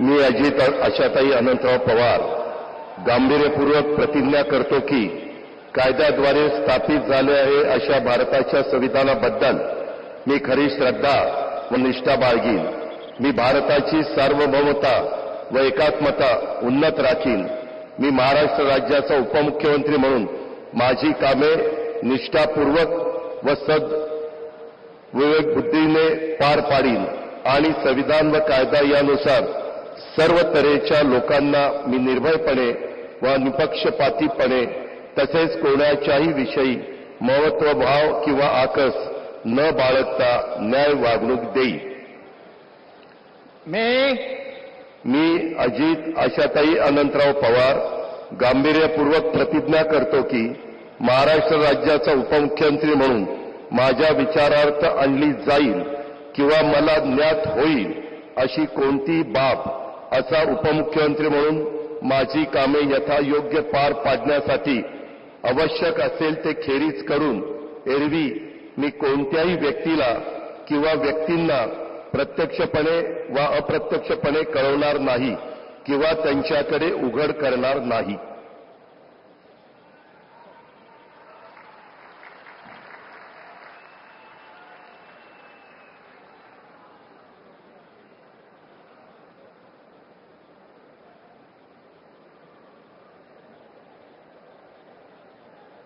मी अजित आशाताई अनंतराव पवार गांभीर्यपूर्वक प्रतिज्ञा करतो की कायद्याद्वारे स्थापित झाले आहे अशा भारताच्या संविधानाबद्दल मी खरी श्रद्धा व निष्ठा बाळगीन. मी भारताची सार्वभौमता व एकात्मता उन्नत राखीन. मी महाराष्ट्र राज्याचा उपमुख्यमंत्री म्हणून माझी कामे निष्ठापूर्वक व विवेक बुद्धीने पार पाडीन आणि संविधान व कायदा यानुसार सर्व तऱ्हेच्या लोकांना मी निर्भयपणे व निपक्षपातीपणे तसेच कोणाच्याही विषयी महत्वभाव किंवा आकस न बाळगता न्याय वागणूक देईन. मी अजित आशाताई अनंतराव पवार गांभीर्यपूर्वक प्रतिज्ञा करतो की महाराष्ट्र राज्याचा उपमुख्यमंत्री म्हणून माझ्या विचारार्थ आणली जाईल किंवा मला ज्ञात होईल अशी कोणतीही बाब असा उपमुख्यमंत्री म्हणून माझी कामे यथायोग्य पार पाडण्यासाठी आवश्यक असेल ते खेरीज करून एरवी मी कोणत्याही व्यक्तीला किंवा व्यक्तींना प्रत्यक्षपणे वा अप्रत्यक्षपणे कळवणार नाही किंवा त्यांच्याकडे उघड करणार नाही.